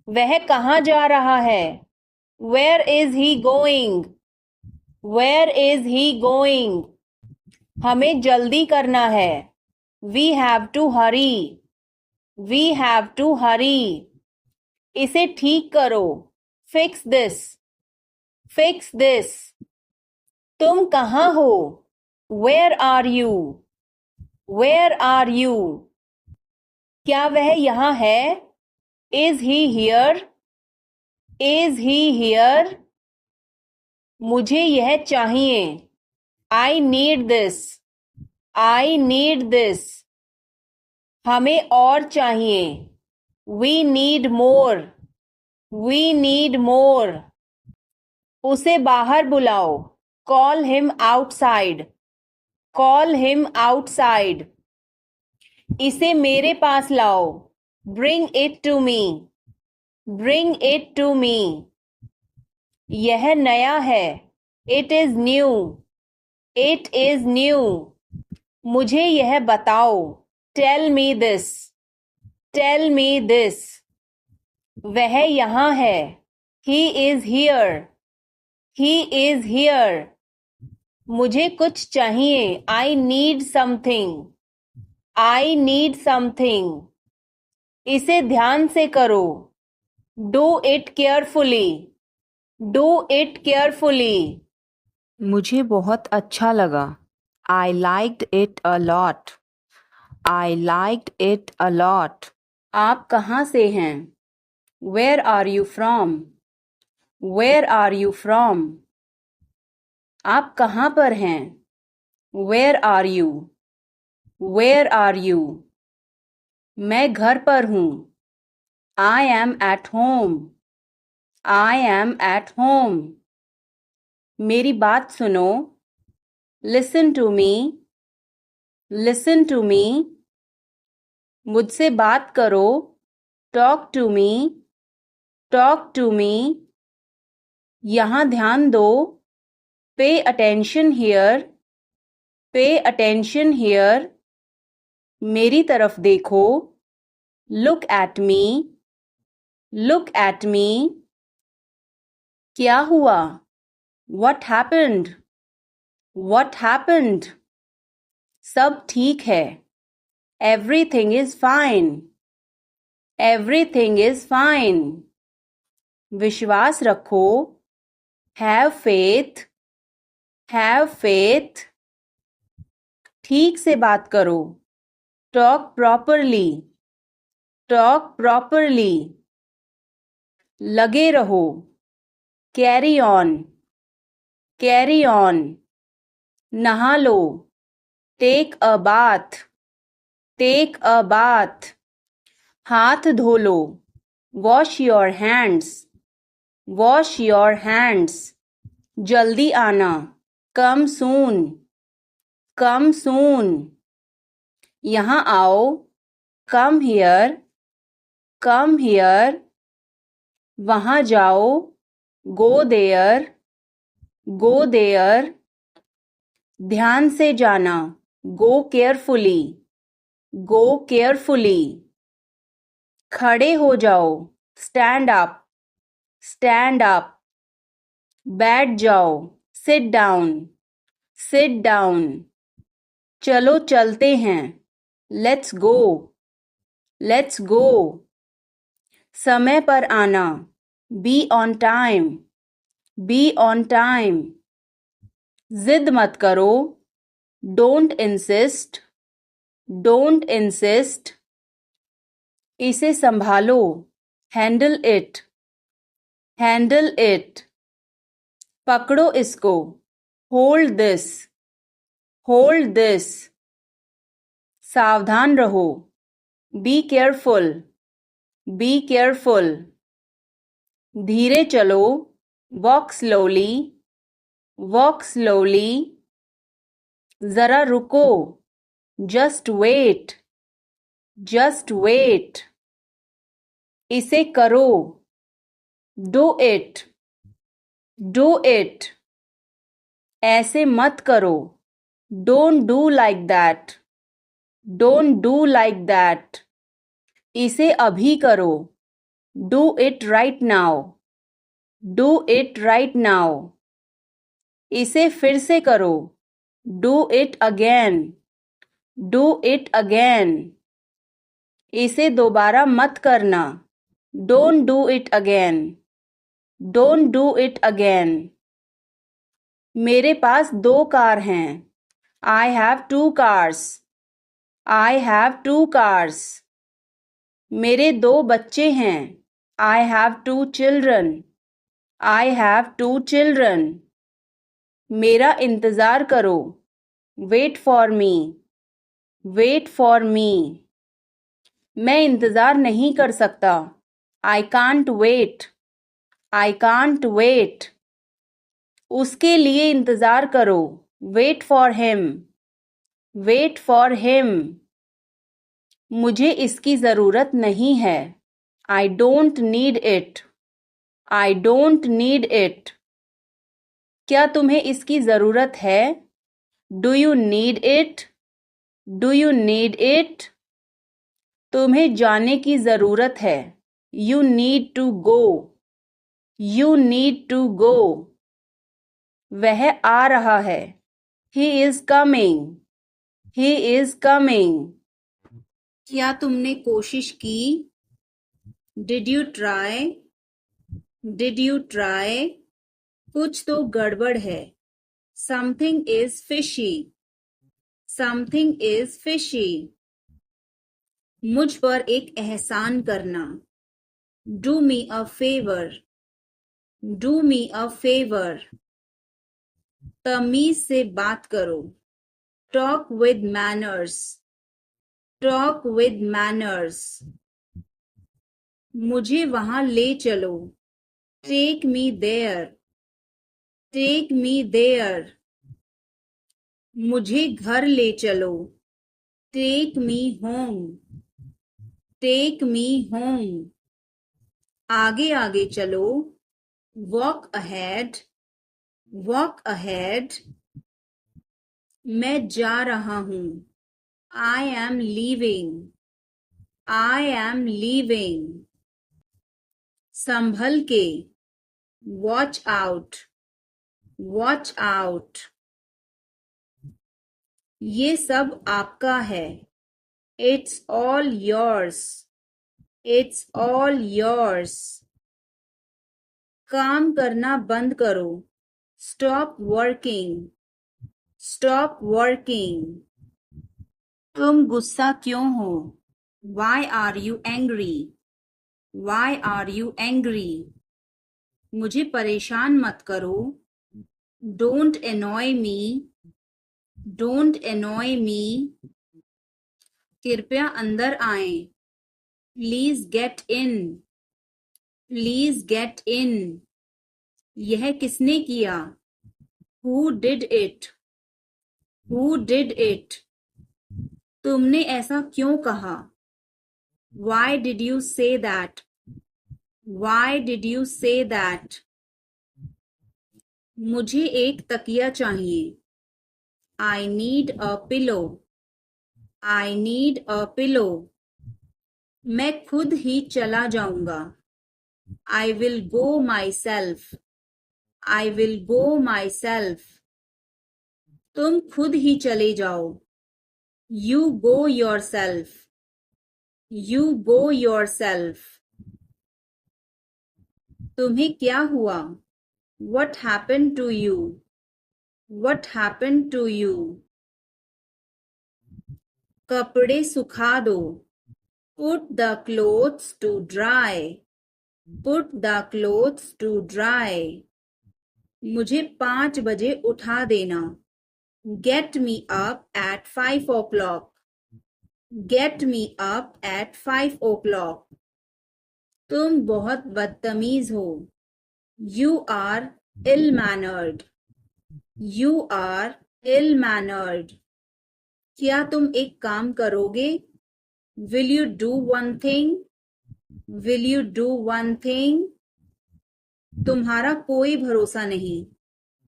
वह कहाँ जा रहा है? Where is he going? Where is he going? हमें जल्दी करना है. We have to hurry. We have to hurry. इसे ठीक करो. Fix this. Fix this. तुम कहाँ हो? Where are you? Where are you? क्या वह यहाँ है? Is he here? Is he here? मुझे यह चाहिए. I need this. I need this. हमें और चाहिए. We need more. We need more. उसे बाहर बुलाओ. Call him outside. Call him outside. इसे मेरे पास लाओ. Bring it to me. Bring it to me. यह नया है. It is new. It is new. मुझे यह बताओ. Tell me this. Tell me this. वह यहाँ है. He is here. He is here. मुझे कुछ चाहिए. I need something. I need something. इसे ध्यान से करो. Do it carefully. Do it carefully. मुझे बहुत अच्छा लगा. I liked it a lot. I liked it a lot. आप कहाँ से हैं? Where are you from? Where are you from? आप कहाँ पर हैं? Where are you? Where are you? मैं घर पर हूँ. I am at home. I am at home. मेरी बात सुनो. Listen to me. Listen to me. मुझसे बात करो. Talk to me. Talk to me. यहाँ ध्यान दो. Pay attention here. Pay attention here. मेरी तरफ देखो. Look at me. Look at me. क्या हुआ? What happened? What happened? सब ठीक है. Everything is fine. Everything is fine. विश्वास रखो. Have faith. Have faith. ठीक से बात करो. Talk properly. Talk properly. लगे रहो. Carry on. Carry on. नहा लो. Take a bath. Take a bath. हाथ धो लो. Wash your hands. Wash your hands. जल्दी आना. Come soon. Come soon. यहाँ आओ. Come here. Come here. वहाँ जाओ. Go there. Go there. ध्यान से जाना. Go carefully. Go carefully. खड़े हो जाओ. Stand up. Stand up. बैठ जाओ. Sit down. Sit down. चलो चलते हैं. Let's go. Let's go. समय पर आना. Be on time. Be on time. जिद मत करो. Don't insist. Don't insist. इसे संभालो. Handle it. Handle it. पकड़ो इसको. Hold this. Hold this. सावधान रहो. Be careful. Be careful. धीरे चलो. Walk slowly. Walk slowly. जरा रुको. Just wait. Just wait. इसे करो. Do it. Do it. ऐसे मत करो. Don't do like that. Don't do like that. इसे अभी करो. Do it right now, do it right now. इसे फिर से करो, do it again, do it again. इसे दोबारा मत करना, don't do it again, don't do it again. मेरे पास 2 कार हैं, I have 2 cars, I have 2 cars. मेरे 2 बच्चे हैं, I have 2 children, I have 2 children. मेरा इंतज़ार करो, wait for me, wait for me. मैं इंतज़ार नहीं कर सकता, I can't wait, I can't wait. उसके लिए इंतज़ार करो, wait for him, wait for him. मुझे इसकी ज़रूरत नहीं है, I don't need it, I don't need it. क्या तुम्हें इसकी ज़रूरत है, do you need it, do you need it. तुम्हें जाने की ज़रूरत है, you need to go, you need to go. वह आ रहा है, he is coming, he is coming. क्या तुमने कोशिश की, did you try, did you try. कुछ तो गड़बड़ है, something is fishy, something is fishy. मुझ पर एक एहसान करना, do me a favour, do me a favour. तमीज से बात करो, talk with manners, talk with manners. मुझे वहां ले चलो, take me there, take me there. मुझे घर ले चलो, take me home, take me home. आगे आगे चलो, वॉक अहेड, वॉक अहेड। मैं जा रहा हूं, I am leaving, I am leaving. संभल के, वॉच आउट, वॉच आउट। ये सब आपका है, it's all yours, it's all yours. काम करना बंद करो, स्टॉप वर्किंग, स्टॉप वर्किंग। तुम गुस्सा क्यों हो, why are you angry, why are you angry. मुझे परेशान मत करो, don't annoy me, don't annoy me. कृपया अंदर आएं, please get in, please get in. यह किसने किया, who did it, who did it. तुमने ऐसा क्यों कहा, why did you say that, why did you say that. मुझे एक तकिया चाहिए, I need a pillow, I need a pillow. मैं खुद ही चला जाऊंगा, I will go myself, I will go myself. तुम खुद ही चले जाओ, you go yourself, you go yourself. तुम्हें क्या हुआ, what happen to you, what happen to you. कपड़े सुखा दो, put the clothes to dry, put the clothes to dry. मुझे 5 बजे उठा देना, get me up at 5 o'clock, get me up at 5 o'clock। तुम बहुत बदतमीज हो, you are ill mannered, you are ill mannered. क्या तुम एक काम करोगे, will you do one thing, will you do one thing. तुम्हारा कोई भरोसा नहीं,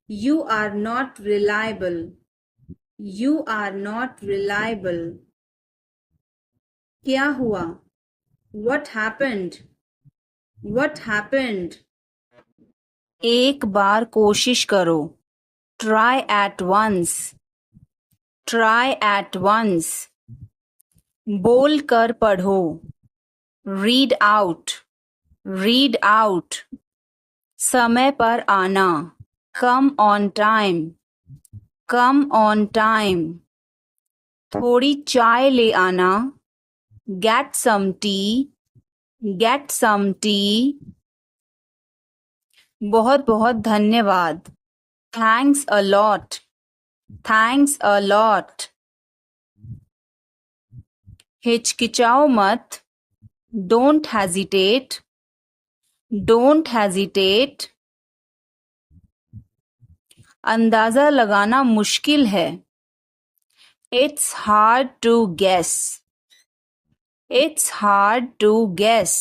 you are not reliable, you are not reliable. क्या हुआ, वट हैपेंड, What happened? एक बार कोशिश करो. Try at once. Try at once. बोल कर पढ़ो. Read out. Read out. समय पर आना. Come on time. Come on time. थोड़ी चाय ले आना. Get some tea. Get some tea. बहुत बहुत धन्यवाद. Thanks a lot. Thanks a lot. हिचकिचाओ मत. Don't hesitate. Don't hesitate. अंदाज़ा लगाना मुश्किल है. It's hard to guess. It's hard to guess.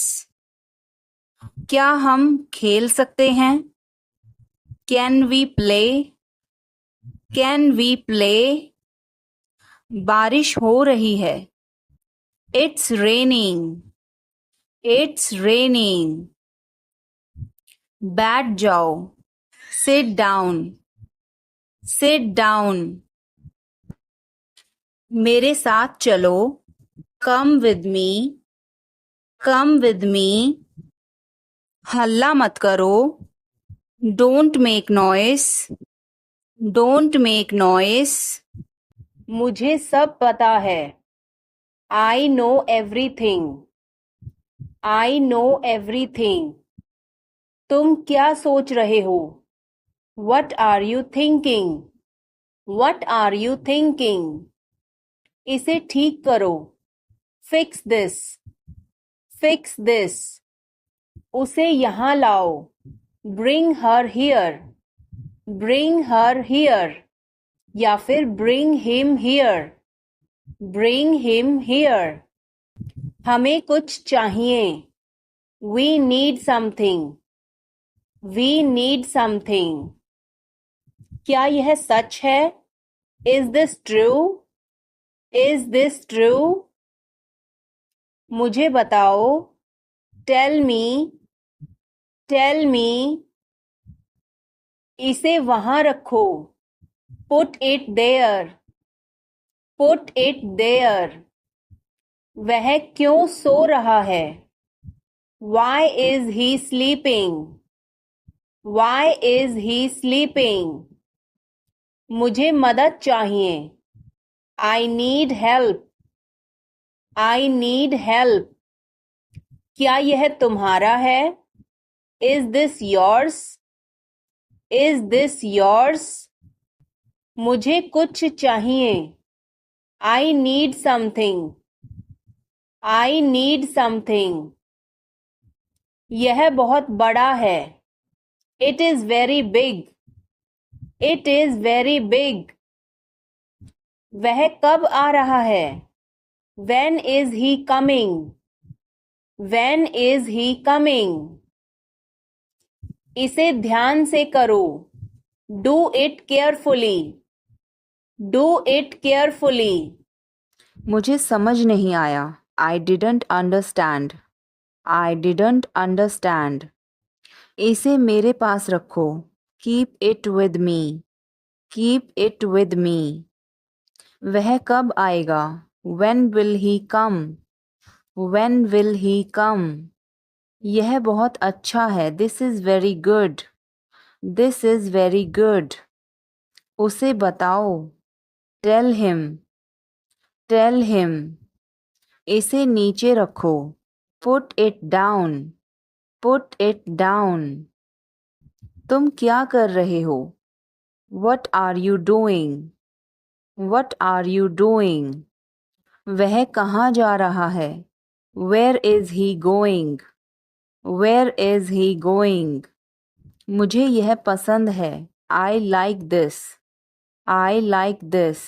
क्या हम खेल सकते हैं? Can we play? Can we play? बारिश हो रही है. It's raining. It's raining. बैठ जाओ. Sit down. Sit down. मेरे साथ चलो. Come with me. Come with me. हल्ला मत करो. Don't make noise. Don't make noise. मुझे सब पता है. I know everything. I know everything. तुम क्या सोच रहे हो? What are you thinking? What are you thinking? इसे ठीक करो. Fix this. Fix this. उसे यहाँ लाओ. Bring her here. Bring her here. या फिर bring him here. Bring him here. हमें कुछ चाहिए. We need something. We need something. क्या यह सच है? Is this true? Is this true? मुझे बताओ. Tell me. Tell me. इसे वहाँ रखो. Put it there. Put it there. वह क्यों सो रहा है? Why is he sleeping? Why is he sleeping? मुझे मदद चाहिए. I need help. I need help. क्या यह तुम्हारा है? Is this yours? Is this yours? मुझे कुछ चाहिए. I need something. I need something. यह बहुत बड़ा है. It is very big. It is very big. वह कब आ रहा है? When is he coming? When is he coming? इसे ध्यान से करो. Do it carefully. Do it carefully. मुझे समझ नहीं आया. I didn't understand. I didn't understand. इसे मेरे पास रखो. Keep it with me. Keep it with me. वह कब आएगा? When will he come? When will he come? यह बहुत अच्छा है. This is very good. This is very good. उसे बताओ. Tell him. Tell him. इसे नीचे रखो. Put it down. Put it down. तुम क्या कर रहे हो? What are you doing? What are you doing? वह कहाँ जा रहा है? Where is he going? Where is he going? मुझे यह पसंद है. I like this. I like this.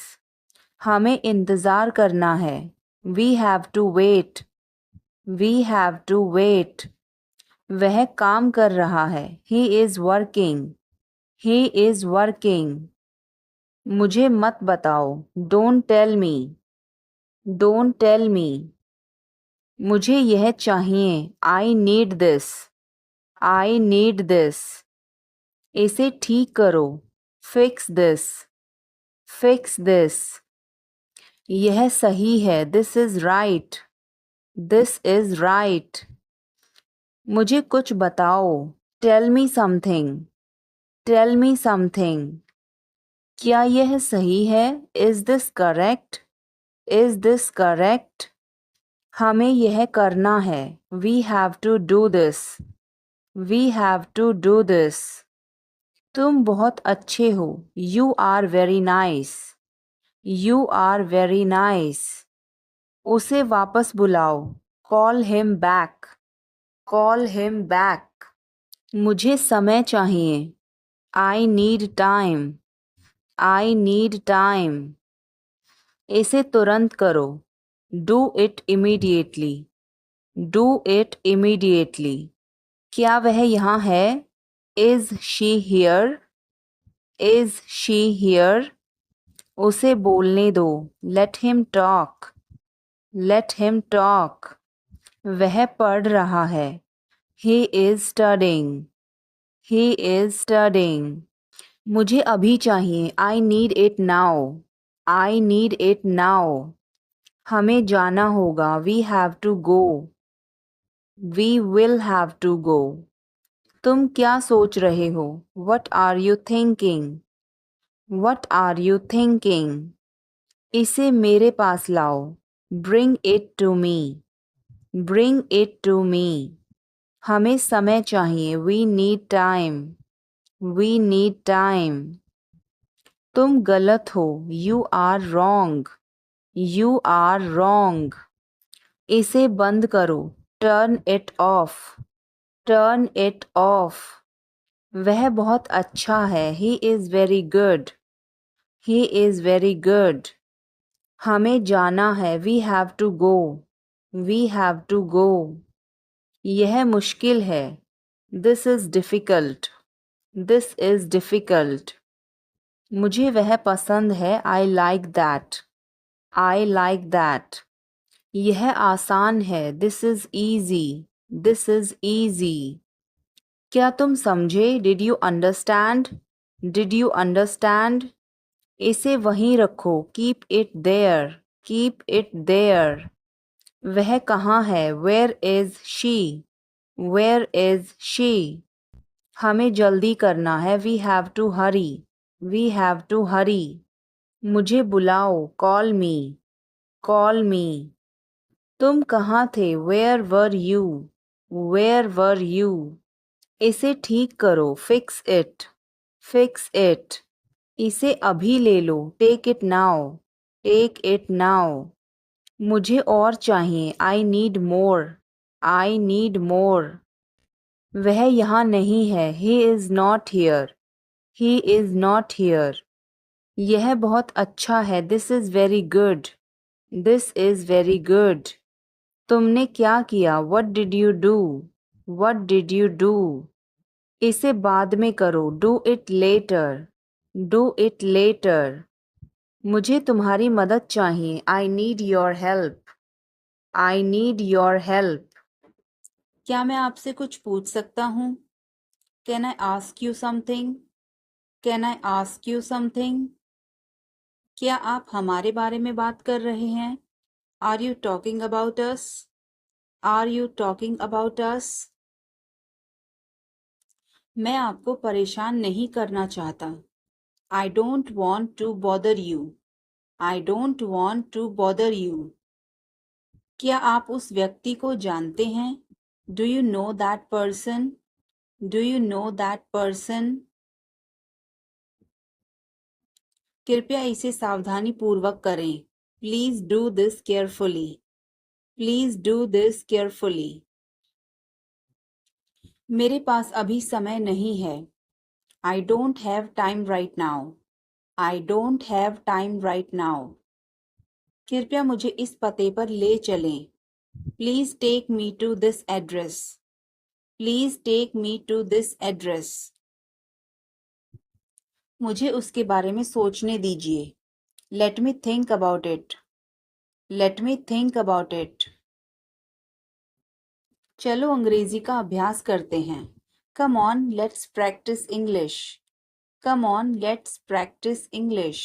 हमें इंतज़ार करना है. We have to wait. We have to wait. वह काम कर रहा है. He is working. He is working. मुझे मत बताओ. Don't tell me. Don't tell me. मुझे यह चाहिए. I need this. I need this. इसे ठीक करो. Fix this. Fix this. यह सही है. This is right. This is right. मुझे कुछ बताओ. Tell me something. Tell me something. क्या यह सही है? Is this correct? Is this correct? हमें यह करना है. We have to do this. We have to do this. तुम बहुत अच्छे हो. You are very nice. You are very nice. उसे वापस बुलाओ. Call him back. Call him back. मुझे समय चाहिए. I need time. I need time. इसे तुरंत करो. Do it immediately. Do it immediately. क्या वह यहाँ है? Is she here? Is she here? उसे बोलने दो. Let him talk. Let him talk. वह पढ़ रहा है. He is studying. He is studying. मुझे अभी चाहिए. I need it now. I need it now. हमें जाना होगा. We have to go. We will have to go. तुम क्या सोच रहे हो? What are you thinking? What are you thinking? इसे मेरे पास लाओ. Bring it to me. Bring it to me. हमें समय चाहिए. We need time. We need time. तुम गलत हो. You are wrong. You are wrong. इसे बंद करो. Turn it off. Turn it off. वह बहुत अच्छा है. He is very good. He is very good. हमें जाना है. We have to go. We have to go. यह मुश्किल है. This is difficult. This is difficult. मुझे वह पसंद है. I like that. I like that. यह आसान है. This is easy. This is easy. क्या तुम समझे? Did you understand? Did you understand? इसे वहीं रखो. Keep it there. Keep it there. वह कहाँ है? Where is she? Where is she? हमें जल्दी करना है. We have to hurry. We have to hurry. मुझे बुलाओ. Call me. Call me. तुम कहाँ थे? Where were you? Where were you? इसे ठीक करो. Fix it. Fix it. इसे अभी ले लो. Take it now. Take it now. मुझे और चाहिए. I need more. I need more. वह यहाँ नहीं है. He is not here. He is not here. यह बहुत अच्छा है. This is very good. This is very good. तुमने क्या किया? What did you do? What did you do? इसे बाद में करो. Do it later. Do it later. मुझे तुम्हारी मदद चाहिए. I need your help. I need your help. क्या मैं आपसे कुछ पूछ सकता हूँ? Can I ask you something? Can I ask you something? क्या आप हमारे बारे में बात कर रहे हैं? Are you talking about us? Are you talking about us? मैं आपको परेशान नहीं करना चाहता. I don't want to bother you. I don't want to bother you. क्या आप उस व्यक्ति को जानते हैं? Do you know that person? Do you know that person? कृपया इसे सावधानी पूर्वक करें. Please do this carefully. Please do this carefully. मेरे पास अभी समय नहीं है. I don't have time right now. I don't have time right now. कृपया मुझे इस पते पर ले चलें. Please take me to this address. Please take me to this address. मुझे उसके बारे में सोचने दीजिए. Let me think about it. Let me think about it. चलो अंग्रेजी का अभ्यास करते हैं. Come on, let's practice English. Come on, let's practice English.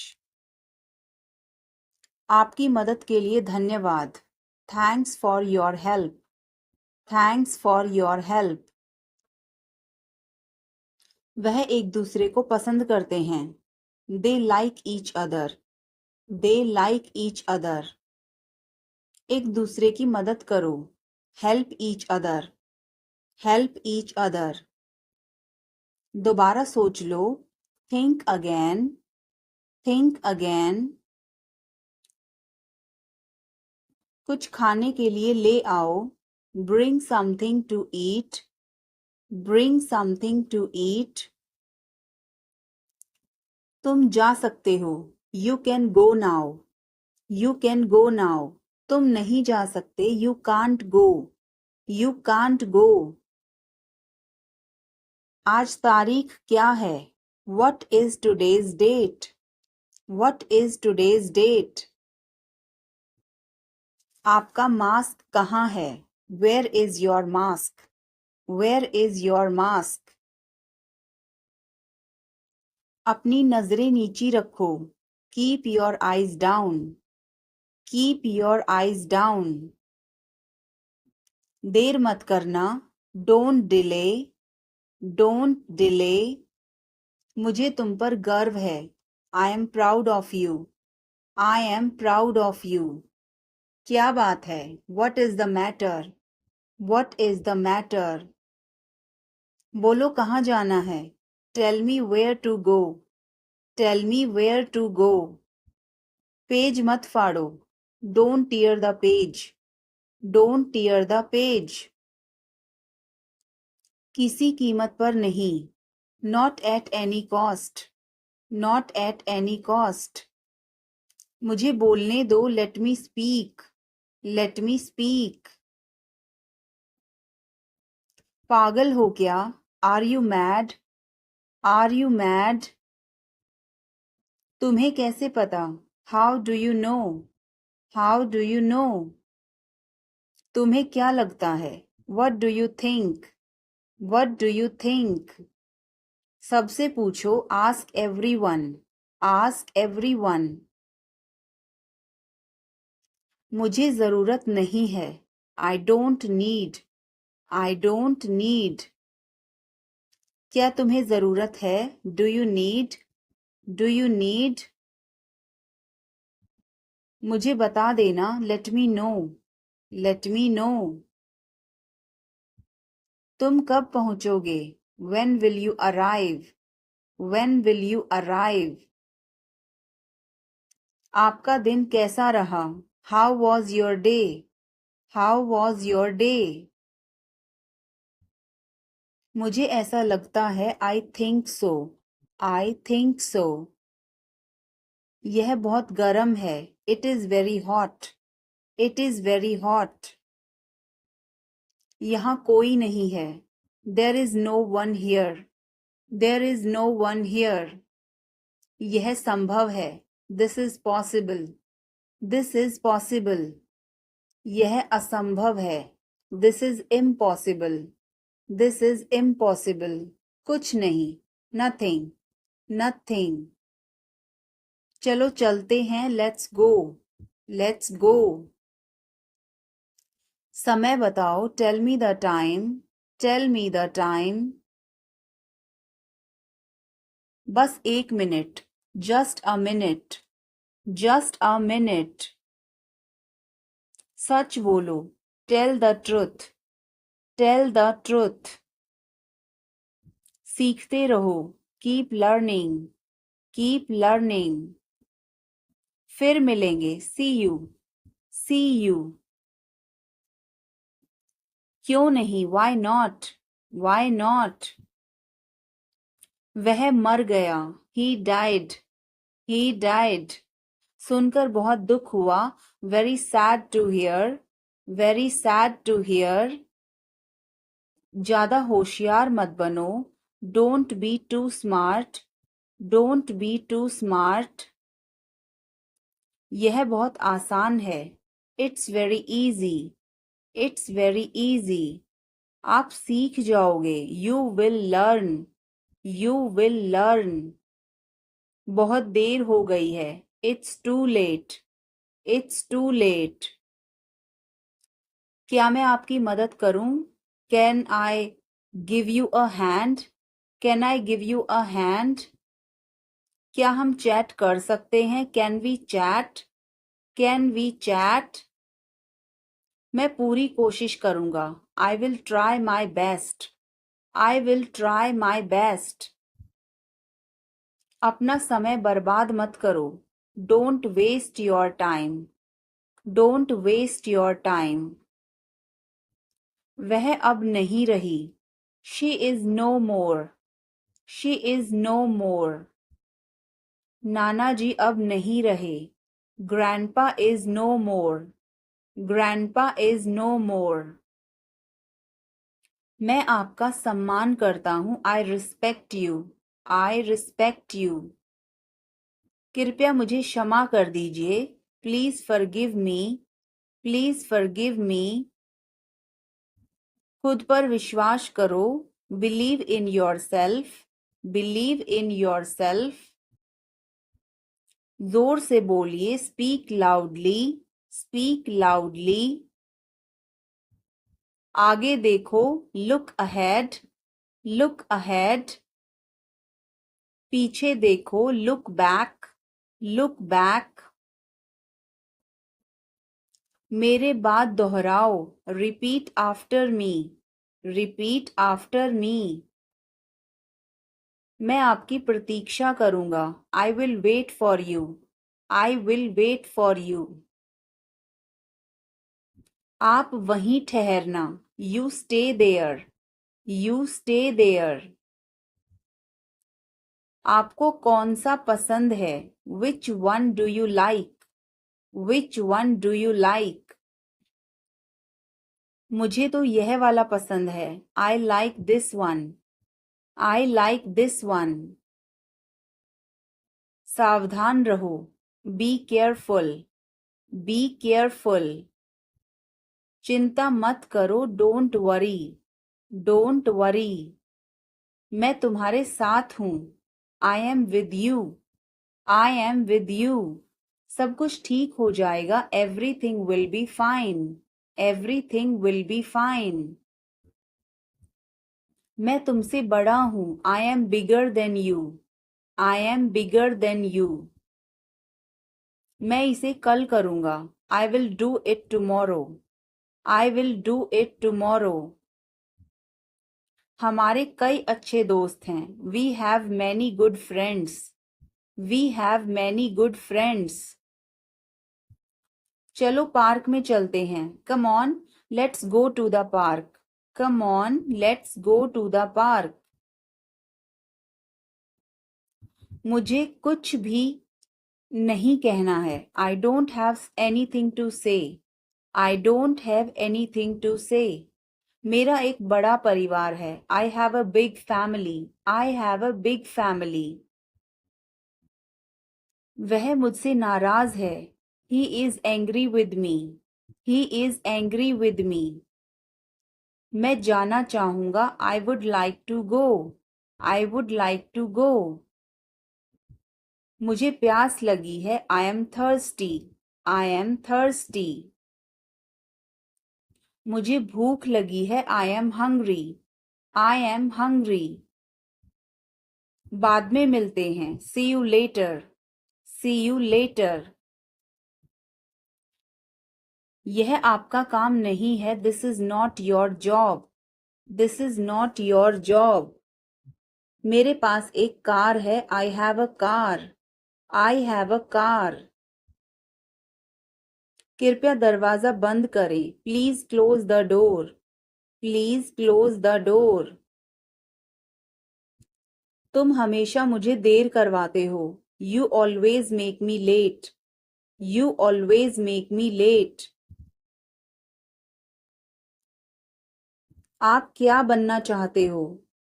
आपकी मदद के लिए धन्यवाद. Thanks for your help. Thanks for your help. वह एक दूसरे को पसंद करते हैं. They like each other. They like each other. एक दूसरे की मदद करो. Help each other. Help each other. दोबारा सोच लो. Think again. Think again. कुछ खाने के लिए ले आओ. Bring something to eat. Bring something to eat. तुम जा सकते हो. You can go now. You can go now. तुम नहीं जा सकते. You can't go. You can't go. आज तारीख क्या है? What is today's date? What is today's date? आपका मास्क कहाँ है? Where is your mask? Where is your mask? अपनी नजरें नीची रखो. Keep your eyes down. Keep your eyes down. देर मत करना. Don't delay. Don't delay. मुझे तुम पर गर्व है. I am proud of you. I am proud of you. क्या बात है? What is the matter? What is the matter? बोलो कहाँ जाना है? Tell me where to go. Tell me where to go. Page मत फाड़ो. Don't tear the page. Don't tear the page. किसी कीमत पर नहीं. Not at any cost. Not at any cost. मुझे बोलने दो. Let me speak. Let me speak. पागल हो क्या? Are you mad? Are you mad? तुम्हें कैसे पता? How do you know? How do you know? तुम्हें क्या लगता है? What do you think? What do you think? सबसे पूछो. Ask everyone. Ask everyone. मुझे जरूरत नहीं है. I don't need. I don't need. क्या तुम्हें जरूरत है? Do you need? Do you need? मुझे बता देना. Let me know. Let me know. तुम कब पहुंचोगे? When will you arrive? When will you arrive? आपका दिन कैसा रहा? How was your day? How was your day? मुझे ऐसा लगता है. I think so. I think so. यह बहुत गर्म है. It is very hot. It is very hot. यहाँ कोई नहीं है. There is no one here. There is no one here. यह संभव है. This is possible. This is possible. यह असंभव है. This is impossible. This is impossible. कुछ नहीं. Nothing. Nothing. चलो चलते हैं. Let's go. Let's go. समय बताओ. Tell me the time. Tell me the time. बस 1 minute. Just a minute. Just a minute. सच बोलो. Tell the truth. Tell the truth. सीखते रहो. Keep learning. Keep learning. फिर मिलेंगे. See you. See you. क्यों नहीं? Why not? Why not? वह मर गया. He died. He died. सुनकर बहुत दुख हुआ. Very sad to hear. Very sad to hear. ज्यादा होशियार मत बनो. Don't be too smart. Don't be too smart. यह बहुत आसान है. It's very easy. It's very easy. आप सीख जाओगे, you will learn, you will learn. बहुत देर हो गई है, it's too late, it's too late. क्या मैं आपकी मदद करूं? Can I give you a hand? Can I give you a hand? क्या हम चैट कर सकते हैं? Can we chat? Can we chat? मैं पूरी कोशिश करूंगा, I will try my best, I will try my best. अपना समय बर्बाद मत करो, don't waste your time, don't waste your time. वह अब नहीं रही, she is no more, she is no more. नाना जी अब नहीं रहे, grandpa is no more, grandpa is no more. मैं आपका सम्मान करता हूँ, I respect you, I respect you. कृपया मुझे क्षमा कर दीजिए, please forgive me, please forgive me. खुद पर विश्वास करो, believe in yourself, believe in yourself. जोर से बोलिए, स्पीक लाउडली, स्पीक लाउडली। आगे देखो, लुक अहेड, लुक अहेड। पीछे देखो, लुक बैक, लुक बैक। मेरे बाद दोहराओ, repeat after me, repeat after me. मैं आपकी प्रतीक्षा करूंगा, I will wait for you, I will wait for you. आप वहीं ठहरना, you stay there, you stay there. आपको कौन सा पसंद है? Which one do you like, which one do you like. मुझे तो यह वाला पसंद है, I like this one, I like this one. सावधान रहो, बी केयरफुल, बी केयरफुल। चिंता मत करो, डोंट वरी, डोंट वरी। मैं तुम्हारे साथ हूँ, I am with you, I am with you. सब कुछ ठीक हो जाएगा, everything will be fine, everything will be fine. मैं तुमसे बड़ा हूँ, I am bigger than you, I am bigger than you. मैं इसे कल करूँगा, I will do it tomorrow, I will do it tomorrow. हमारे कई अच्छे दोस्त हैं, we have many good friends, we have many good friends. चलो पार्क में चलते हैं, come on let's go to the park, come on let's go to the park. मुझे कुछ भी नहीं कहना है, I don't have anything to say, I don't have anything to say. मेरा एक बड़ा परिवार है, I have a big family, I have a big family. वह मुझसे नाराज है, he is angry with me, he is angry with me. मैं जाना चाहूंगा, I would like to go, I would like to go. मुझे प्यास लगी है, I am thirsty, I am thirsty. मुझे भूख लगी है, I am hungry, I am hungry. बाद में मिलते हैं, see you later, see you later. यह आपका काम नहीं है, this is not your job, this is not your job. मेरे पास एक कार है, I have a car, I have a car. कृपया दरवाजा बंद करें, please close the door, please close the door. तुम हमेशा मुझे देर करवाते हो, you always make me late, you always make me late. आप क्या बनना चाहते हो?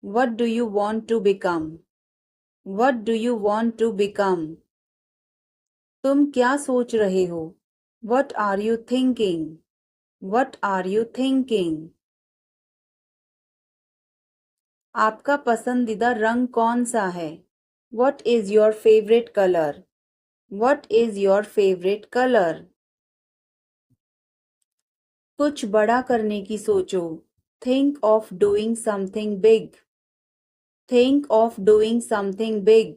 What do you want to become, what do you want to become. तुम क्या सोच रहे हो? What are you thinking, what are you thinking. आपका पसंदीदा रंग कौन सा है? What is your favorite color? What is your favorite color? कुछ बड़ा करने की सोचो. Think of doing something big. Think of doing something big.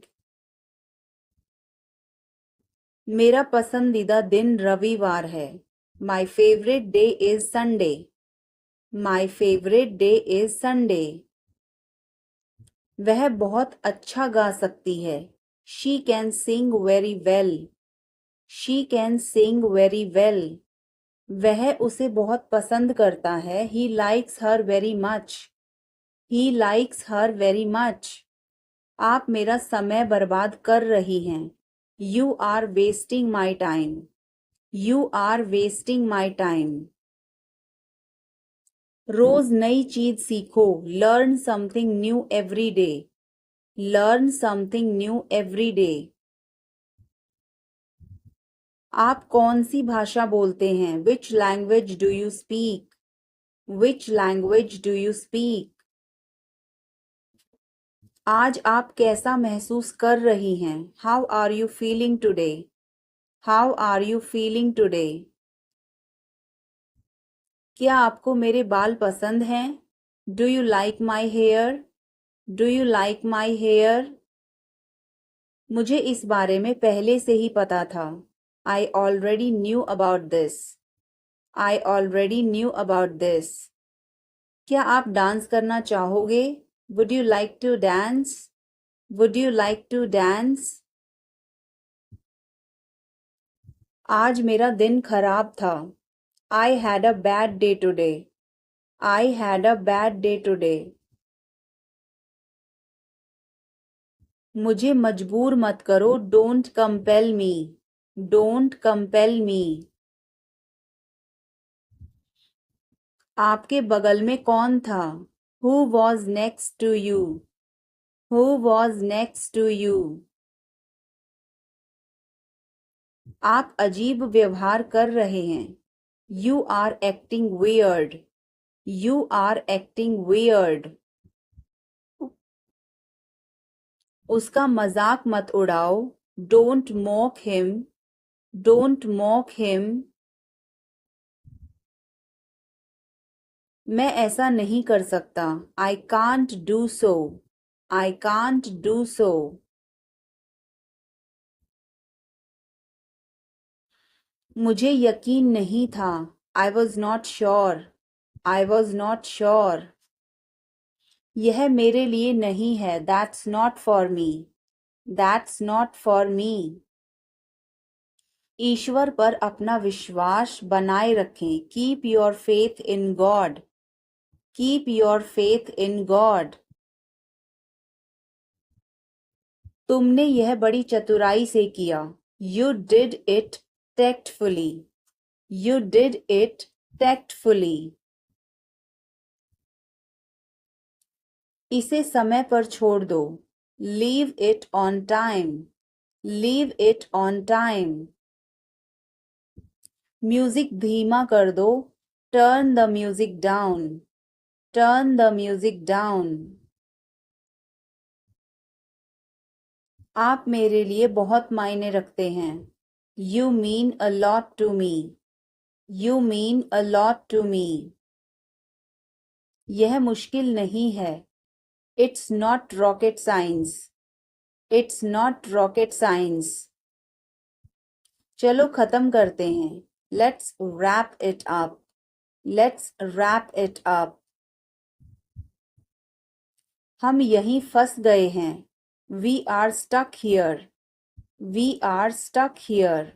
मेरा पसंदीदा दिन रविवार है. My favorite day is Sunday. My favorite day is Sunday. वह बहुत अच्छा गा सकती है. She can sing very well. She can sing very well. वह उसे बहुत पसंद करता है. He likes her very much. He likes her very much. आप मेरा समय बर्बाद कर रही हैं. You are wasting my time. You are wasting my time. रोज नई चीज सीखो. Learn something new every day. Learn something new every day. आप कौन सी भाषा बोलते हैं? Which language do you speak? Which language do you speak? आज आप कैसा महसूस कर रही हैं? How are you feeling today? How are you feeling today? क्या आपको मेरे बाल पसंद हैं? Do you like my hair? Do you like my hair? मुझे इस बारे में पहले से ही पता था. I already knew about this. I already knew about this. क्या आप डांस करना चाहोगे? Would you like to dance? Would you like to dance? आज मेरा दिन खराब था. I had a bad day today. I had a bad day today. मुझे मजबूर मत करो. Don't compel me. Don't compel me. आपके बगल में कौन था? Who was next to you? Who was next to you? आप अजीब व्यवहार कर रहे हैं. You are acting weird. You are acting weird. उसका मजाक मत उड़ाओ. Don't mock him. Don't mock him. मैं ऐसा नहीं कर सकता. I can't do so. I can't do so. मुझे यकीन नहीं था. I was not sure. I was not sure. यह मेरे लिए नहीं है. That's not for me. That's not for me. ईश्वर पर अपना विश्वास बनाए रखें. Keep your faith in God. Keep your faith in God. तुमने यह बड़ी चतुराई से किया. You did it tactfully. You did it tactfully. इसे समय पर छोड़ दो. Leave it on time. Leave it on time. Music धीमा कर दो. Turn the music down. Turn the music down. आप मेरे लिए बहुत मायने रखते हैं. You mean a lot to me. You mean a lot to me. यह मुश्किल नहीं है. It's not rocket science. It's not rocket science. चलो खत्म करते हैं. Let's wrap it up. Let's wrap it up. हम यहीं फंस गए हैं. We are stuck here. We are stuck here.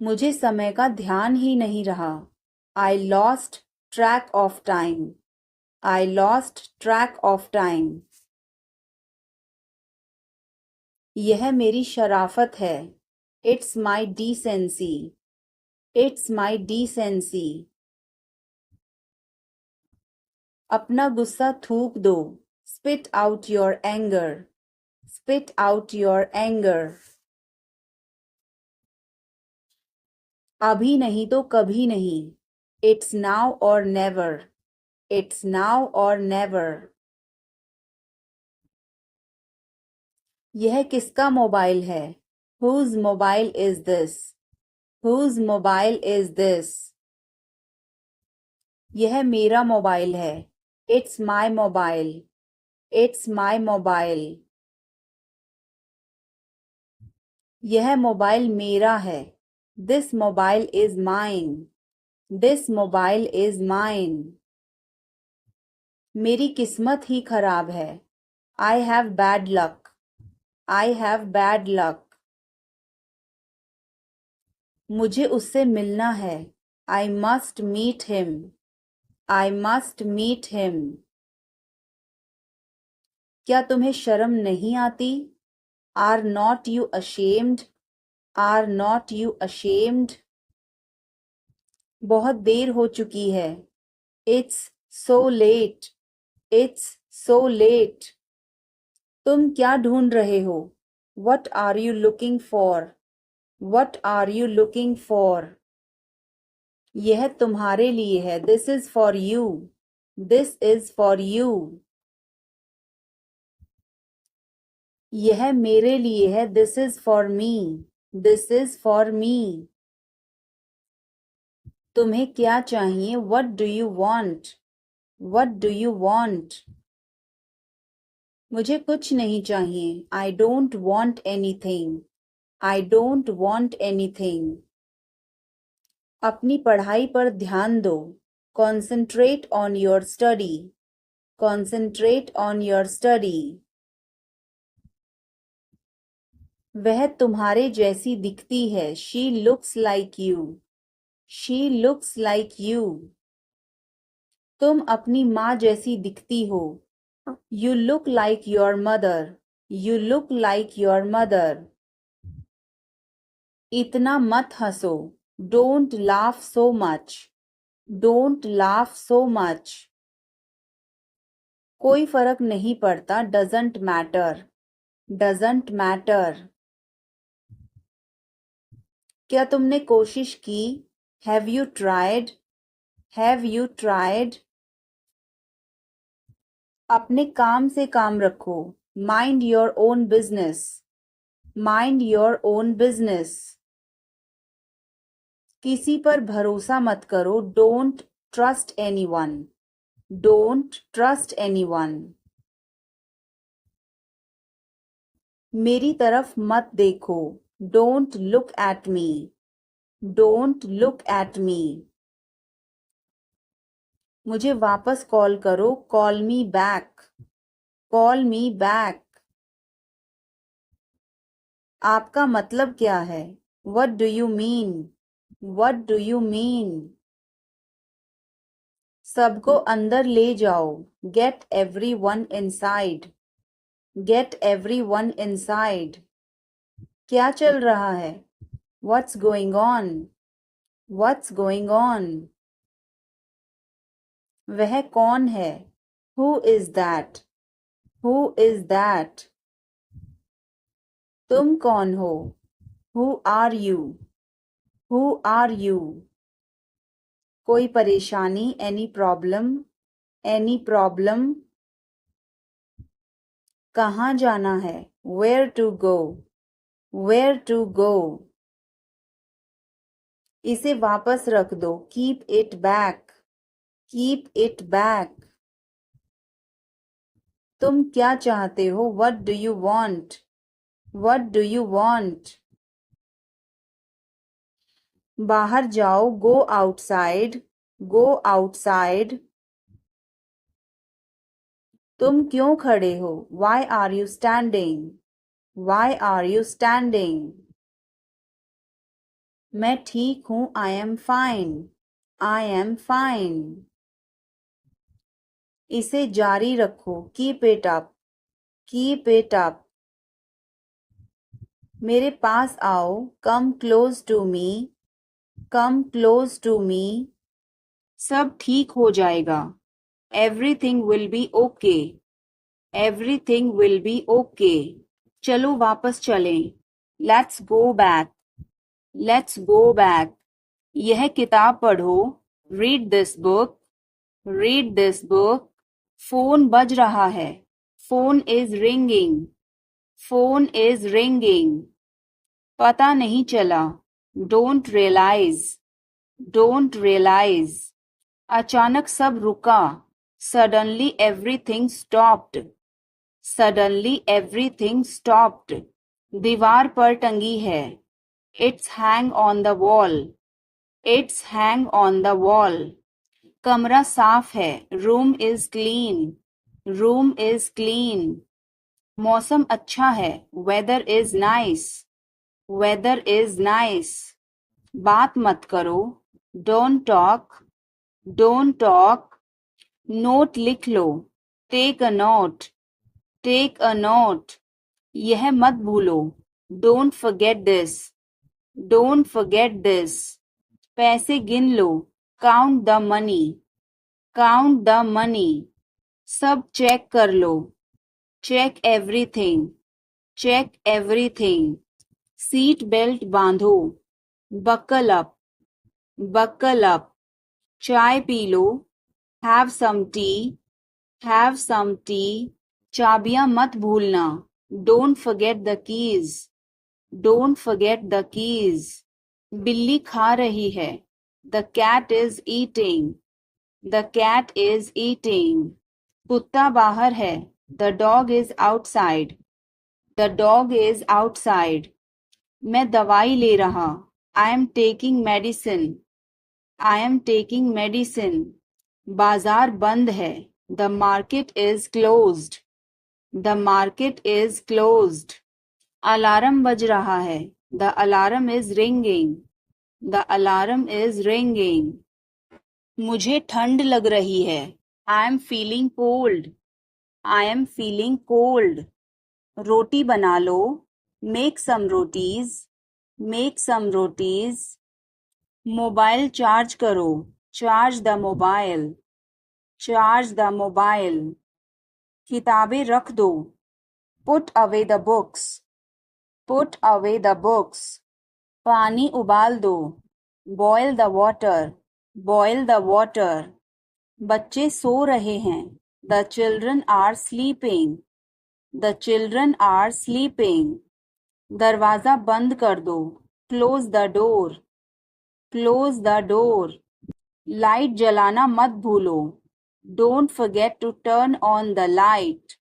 मुझे समय का ध्यान ही नहीं रहा. I lost track of time. I lost track of time. यह मेरी शराफत है. It's my decency. It's my decency. अपना गुस्सा थूक दो. Spit out your anger. Spit out your anger. अभी नहीं तो कभी नहीं. It's now or never. It's now or never. यह किसका मोबाइल है? Whose mobile is this? Whose mobile is this? यह मेरा मोबाइल है. It's my mobile. It's my mobile. यह मोबाइल मेरा है. This mobile is mine. This mobile is mine. मेरी किस्मत ही खराब है. I have bad luck. I have bad luck. मुझे उससे मिलना है. I must meet him. I must meet him. क्या तुम्हें शर्म नहीं आती? Are not you ashamed? Are not you ashamed? बहुत देर हो चुकी है. It's so late. It's so late. तुम क्या ढूंढ रहे हो? What are you looking for? What are you looking for? यह तुम्हारे लिए है. This is for you. This is for you. यह मेरे लिए है. This is for me. This is for me. तुम्हें क्या चाहिए? What do you want? What do you want? मुझे कुछ नहीं चाहिए. I don't want anything. I don't want anything. अपनी पढ़ाई पर ध्यान दो. Concentrate on your study. Concentrate on your study. वह तुम्हारे जैसी दिखती है. She looks like you. She looks like you. तुम अपनी माँ जैसी दिखती हो. You look like your mother. You look like your mother. इतना मत हंसो. Don't laugh so much. Don't laugh so much. कोई फर्क नहीं पड़ता. Doesn't matter. Doesn't matter. क्या तुमने कोशिश की? Have you tried? Have you tried? अपने काम से काम रखो. Mind your own business. Mind your own business. किसी पर भरोसा मत करो. Don't trust anyone. Don't trust anyone. मेरी तरफ मत देखो. Don't look at me. Don't look at me. मुझे वापस कॉल करो. Call me back. Call me back. आपका मतलब क्या है? What do you mean? What do you mean? सबको अंदर ले जाओ. Get everyone inside. Get everyone inside. क्या चल रहा है? What's going on? What's going on? वह कौन है? Who is that? Who is that? तुम कौन हो? Who are you? Who are you? कोई परेशानी? Any problem? Any problem? कहाँ जाना है? Where to go? Where to go? इसे वापस रख दो. Keep it back. Keep it back. तुम क्या चाहते हो? What do you want? What do you want? बाहर जाओ. Go outside. Go outside. तुम क्यों खड़े हो? Why are you standing? Why are you standing? मैं ठीक हूँ. I am fine. I am fine. इसे जारी रखो. Keep it up. Keep it up. मेरे पास आओ. Come close to me. Come close to me. सब ठीक हो जाएगा. Everything will be okay. Everything will be okay. चलो वापस चलें. Let's go back. Let's go back. यह किताब पढ़ो. Read this book. Read this book. Phone बज रहा है. Phone is ringing. Phone is ringing. पता नहीं चला. Don't realize. Don't realize. अचानक सब रुका. Suddenly everything stopped. Suddenly everything stopped. दीवार पर टंगी है. It's hang on the wall. It's hang on the wall. कमरा साफ है. Room is clean. Room is clean. मौसम अच्छा है. Weather is nice. Weather is nice. बात मत करो. Don't talk. Don't talk. Note लिख लो. Take a note. Take a note. यह मत भूलो. Don't forget this. Don't forget this. पैसे गिन लो. Count the money. Count the money. सब चेक कर लो. Check everything. Check everything. Seat belt बांधो. Buckle up. Buckle up. चाय पी लो. Have some tea. Have some tea. चाबियां मत भूलना. Don't forget the keys. Don't forget the keys. बिल्ली खा रही है. The cat is eating. The cat is eating. कुत्ता बाहर है. The dog is outside. The dog is outside. मैं दवाई ले रहा. I am taking medicine. I am taking medicine. बाजार बंद है. The market is closed. The market is closed. Alarm बज रहा है. The alarm is ringing. The alarm is ringing. मुझे ठंड लग रही है. I am feeling cold. I am feeling cold. रोटी बना लो. Make some rotis. Make some rotis. Mobile charge करो. Charge the mobile. Charge the mobile. किताबें रख दो. Put away the books. Put away the books. पानी उबाल दो. Boil the water. Boil the water. बच्चे सो रहे हैं. The children are sleeping. The children are sleeping. दरवाजा बंद कर दो. Close the door. Close the door. Light जलाना मत भूलो. Don't forget to turn on the light.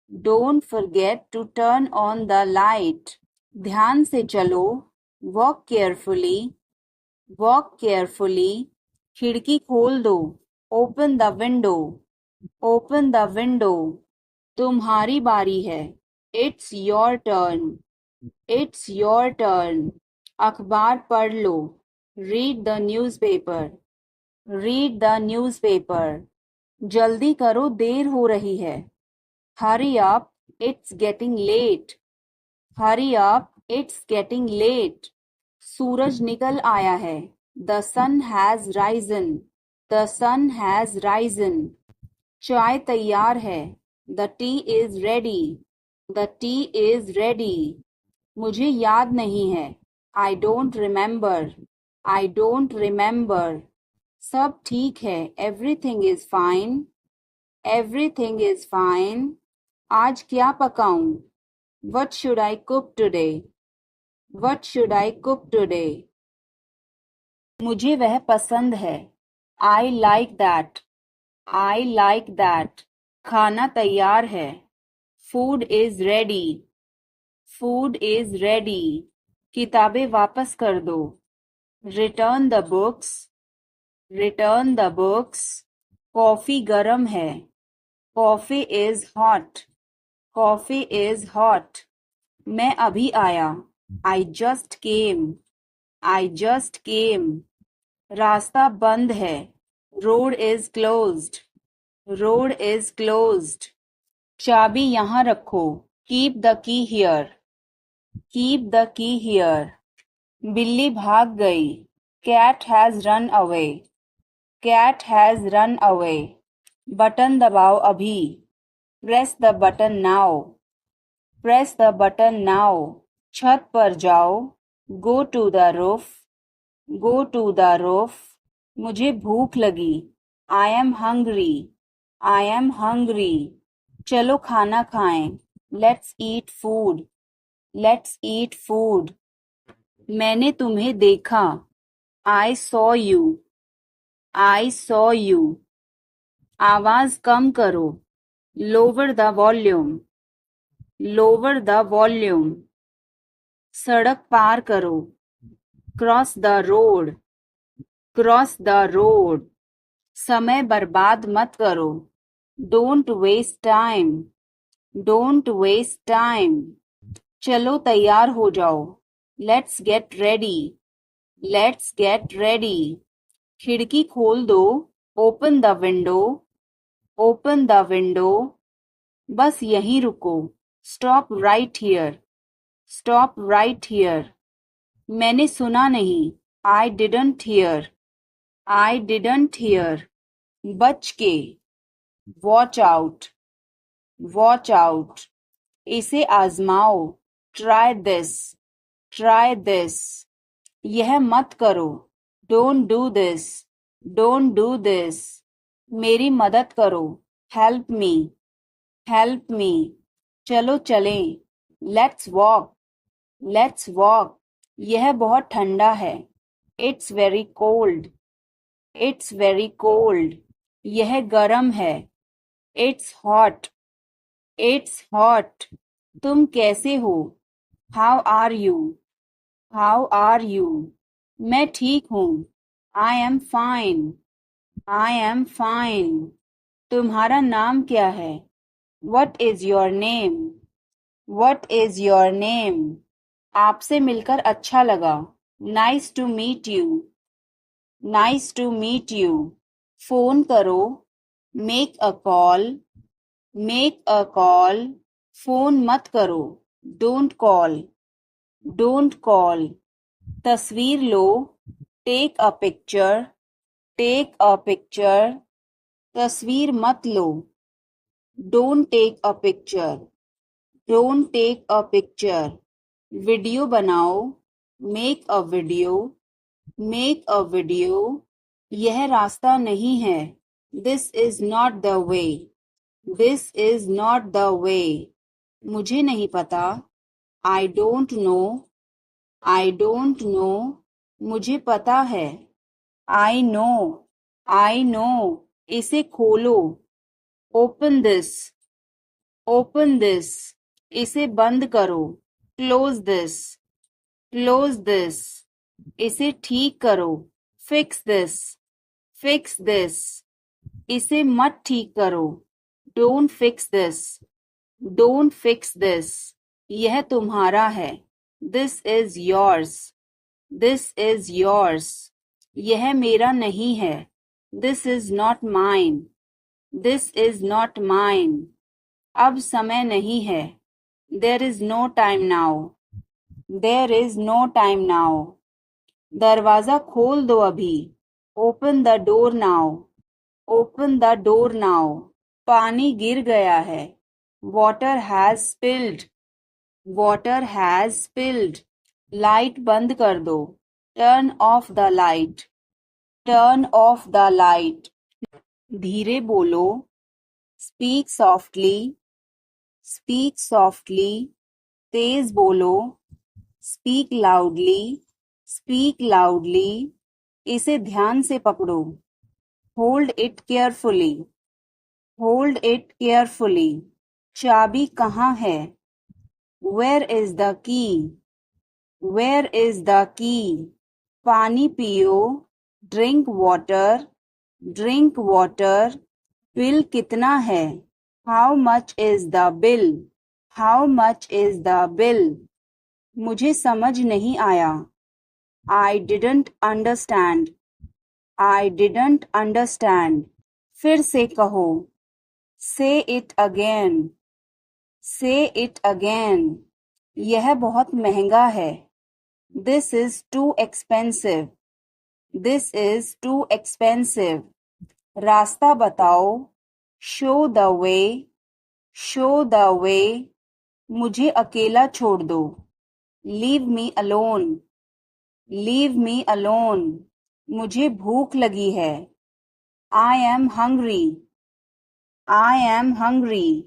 Don't forget to turn on the light. ध्यान से चलो. Walk carefully. Walk carefully. खिड़की खोल दो. Open the window. Open the window. तुम्हारी बारी है. It's your turn. It's your turn. अखबार पढ़ लो. Read the newspaper. Read the newspaper. जल्दी करो, देर हो रही है. Hurry up, it's getting late. Hurry up, it's getting late. सूरज निकल आया है. The sun has risen. The sun has risen. चाय तैयार है. The tea is ready. The tea is ready. मुझे याद नहीं है. I don't remember. I don't remember. सब ठीक है. Everything is fine. Everything is fine. आज क्या पकाऊं? What should I cook today? What should I cook today? मुझे वह पसंद है. I like that. I like that. खाना तैयार है. Food is ready. Food is ready. किताबें वापस कर दो. Return the books. Return the books. Coffee गरम है. Coffee is hot. Coffee is hot. मैं अभी आया. I just came. I just came. रास्ता बंद है. Road is closed. Road is closed. चाबी यहाँ रखो. Keep the key here. Keep the key here. बिल्ली भाग गई. Cat has run away. Cat has run away. Button दबाओ अभी. Press the button now. Press the button now. छत पर जाओ. Go to the roof. Go to the roof. मुझे भूख लगी. I am hungry. I am hungry. चलो खाना खाएं. Let's eat food. Let's eat food. मैंने तुम्हें देखा. I saw you. I saw you. आवाज कम करो. Lower the volume. Lower the volume. सड़क पार करो. Cross the road. Cross the road. समय बर्बाद मत करो. Don't waste time. Don't waste time. चलो तैयार हो जाओ. Let's get ready. Let's get ready. खिड़की खोल दो. Open the window. Open the window. बस यहीं रुको. Stop right here. Stop right here. मैंने सुना नहीं. I didn't hear. I didn't hear. बच के. Watch out. Watch out. इसे आजमाओ. Try this. Try this. यह मत करो. Don't do this. Don't do this. मेरी मदद करो. Help me. Help me. चलो चलें. Let's walk. Let's walk. यह बहुत ठंडा है. It's very cold. It's very cold. यह गर्म है. It's hot. It's hot. तुम कैसे हो? How are you? How are you? मैं ठीक हूँ. I am fine. I am fine. तुम्हारा नाम क्या है? What is your name? What is your name? आपसे मिलकर अच्छा लगा. Nice to meet you. Nice to meet you. Phone करो. Make a call. Make a call. Phone मत करो. Don't call. Don't call. तस्वीर लो. Take a picture. Take a picture. तस्वीर मत लो. Don't take a picture. Don't take a picture. Video बनाओ. Make a video. Make a video. यह रास्ता नहीं है. This is not the way. This is not the way. मुझे नहीं पता. I don't know. I don't know. मुझे पता है. I know. I know. इसे खोलो. Open this. Open this. इसे बंद करो. Close this. Close this. इसे ठीक करो. Fix this. Fix this. इसे मत ठीक करो. Don't fix this. Don't fix this. यह तुम्हारा है. This is yours. This is yours. यह मेरा नहीं है. This is not mine. This is not mine. अब समय नहीं है. There is no time now. There is no time now. दरवाजा खोल दो अभी. Open the door now. Open the door now. पानी गिर गया है. Water has spilled. Water has spilled. Light बंद कर दो. Turn off the light. Turn off the light. धीरे बोलो. Speak softly. Speak softly. तेज बोलो. Speak loudly. Speak loudly. इसे ध्यान से पकड़ो. Hold it carefully. Hold it carefully. चाबी कहाँ है? Where is the key? Where is the key? पानी पियो. Drink water. Drink water. Bill कितना है? How much is the bill? How much is the bill? मुझे समझ नहीं आया. I didn't understand. I didn't understand. फिर से कहो. Say it again. Say it again. यह बहुत महंगा है. This is too expensive. This is too expensive. रास्ता बताओ. Show the way. Show the way. मुझे अकेला छोड़ दो. Leave me alone. Leave me alone. मुझे भूख लगी है. I am hungry. I am hungry.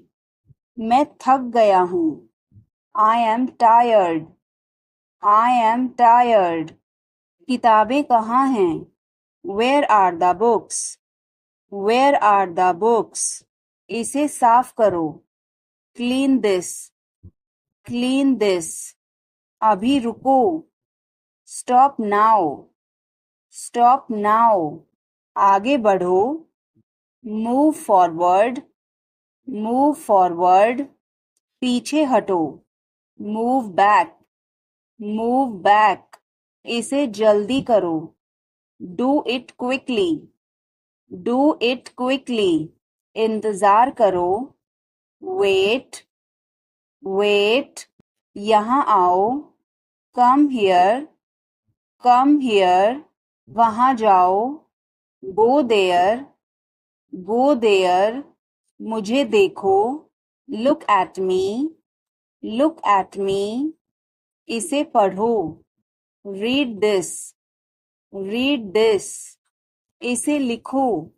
मैं थक गया हूँ. I am tired. I am tired. किताबें कहाँ हैं? Where are the books? Where are the books? इसे साफ करो. Clean this. Clean this. अभी रुको. Stop now. Stop now. आगे बढ़ो. Move forward. Move forward. पीछे हटो. Move back. Move back. इसे जल्दी करो. Do it quickly. Do it quickly. इंतजार करो. Wait. Wait. यहाँ आओ. Come here. Come here. वहाँ जाओ. Go there. Go there. मुझे देखो. Look at me. Look at me. इसे पढ़ो. Read this. Read this. इसे लिखो.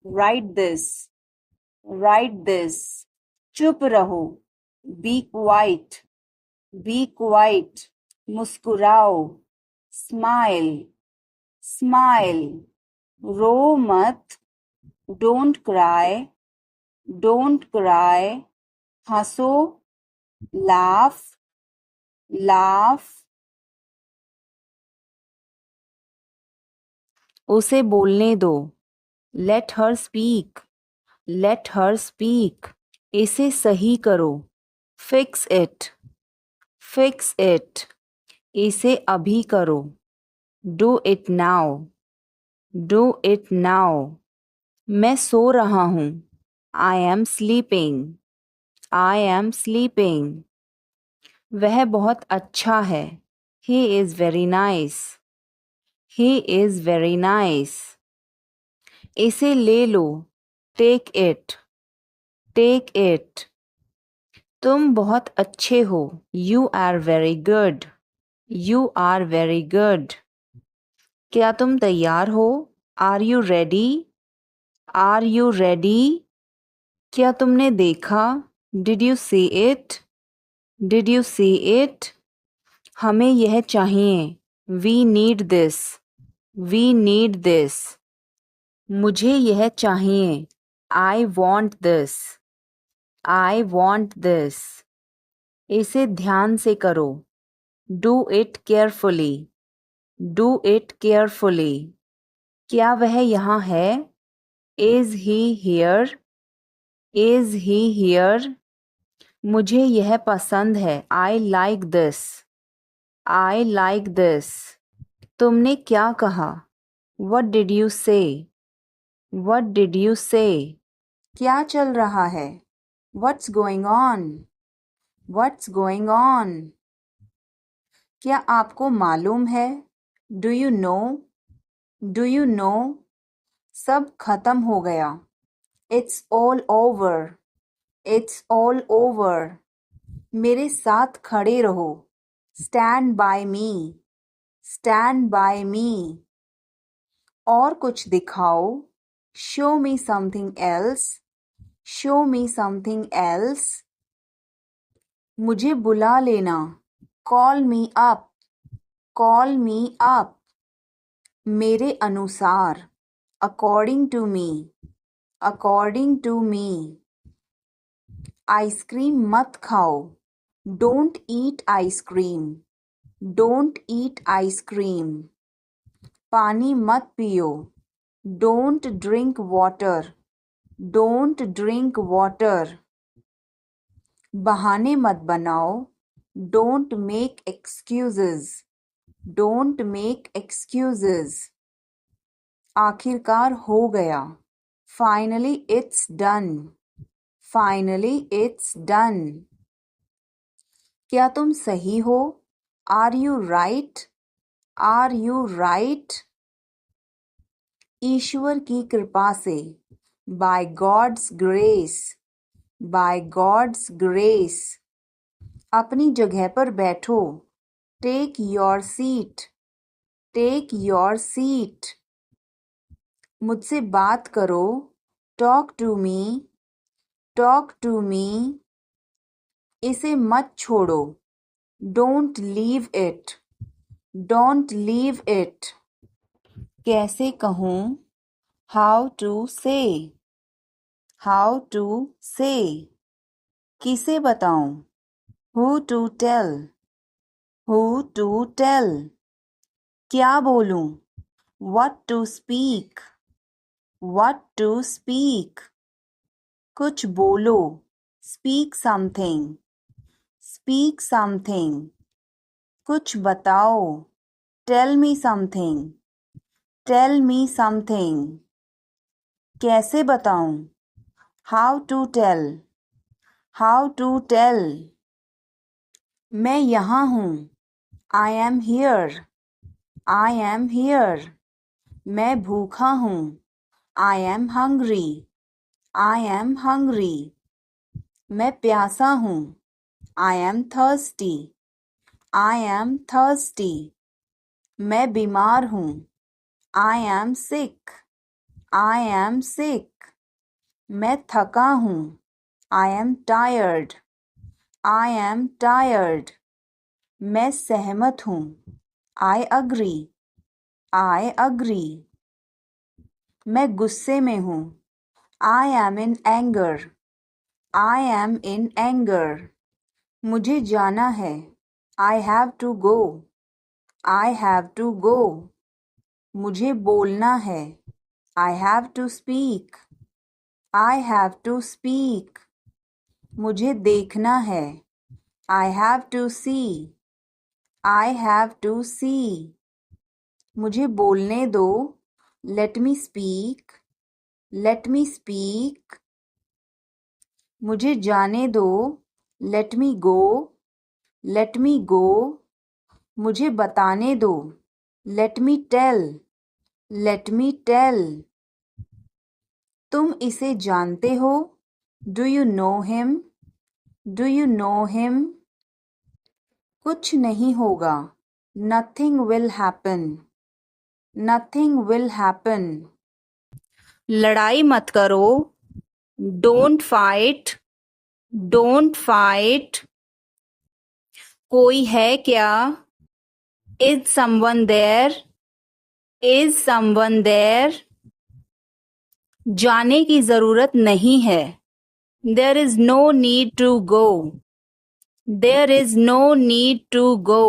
Write this. Write this. चुप रहो. Be quiet. Be quiet. मुस्कुराओ. Smile. Smile. रो मत. Don't cry. Don't cry. हंसो. Laugh. Laugh. उसे बोलने दो. Let her speak. Let her speak. इसे सही करो. Fix it. Fix it. इसे अभी करो. Do it now. Do it now. मैं सो रहा हूँ. I am sleeping. I am sleeping. वह बहुत अच्छा है. He is very nice. He is very nice. इसे ले लो. Take it. Take it. तुम बहुत अच्छे हो. You are very good. You are very good. क्या तुम तैयार हो? Are you ready? Are you ready? क्या तुमने देखा? Did you see it? Did you see it? हमें यह चाहिए. We need this. We need this. मुझे यह चाहिए. I want this. I want this. इसे ध्यान से करो. Do it carefully. Do it carefully. क्या वह यहाँ है? Is he here? Is he here? मुझे यह पसंद है. I like this. I like this. तुमने क्या कहा? What did you say? What did you say? क्या चल रहा है? What's going on? What's going on? क्या आपको मालूम है? Do you know? Do you know? सब खत्म हो गया. It's all over. It's all over. मेरे साथ खड़े रहो. Stand by me. Stand by me. और कुछ दिखाओ. Show me something else. Show me something else. मुझे बुला लेना. Call me up. Call me up. मेरे अनुसार. According to me. According to me. Ice cream मत खाओ. Don't eat ice cream. Don't eat ice cream. पानी मत पियो. Don't drink water. Don't drink water. बहाने मत बनाओ. Don't make excuses. Don't make excuses. आखिरकार हो गया. Finally it's done. Finally it's done. क्या तुम सही हो? Are you right? Are you right? ईश्वर की कृपा से. By God's grace. By God's grace. अपनी जगह पर बैठो. Take your seat. Take your seat. मुझसे बात करो, talk to me, talk to me. इसे मत छोड़ो, don't leave it, don't leave it. कैसे कहूँ, how to say, how to say. किसे बताऊं, who to tell, who to tell. क्या बोलूं, what to speak, what to speak. कुछ बोलो, स्पीक समथिंग, स्पीक समथिंग। कुछ बताओ, tell me something, tell me something. कैसे बताऊं, how to tell, how to tell. मैं यहाँ हूँ, I am here, I am here. मैं भूखा हूँ, I am hungry, I am hungry. मैं प्यासा हूँ, I am thirsty, I am thirsty. मैं बीमार हूँ, I am sick, I am sick. मैं थका हूँ, I am tired, I am tired. मैं सहमत हूँ, आई अग्री, आई अग्री। मैं गुस्से में हूँ, I am in anger, I am in anger. मुझे जाना है, I have to go, I have to go. मुझे बोलना है, I have to speak, I have to speak. मुझे देखना है, I have to see, I have to see. मुझे बोलने दो, let me speak, let me speak. मुझे जाने दो, लेट मी गो, लेट मी गो। मुझे बताने दो, let me tell, let me tell. तुम इसे जानते हो, do you know him, do you know him. कुछ नहीं होगा, nothing will happen, nothing will happen. लड़ाई मत करो, डोंट फाइट, डोंट फाइट। कोई है क्या, is someone there, is someone there. जाने की जरूरत नहीं है, there is no need to go, there is no need to go.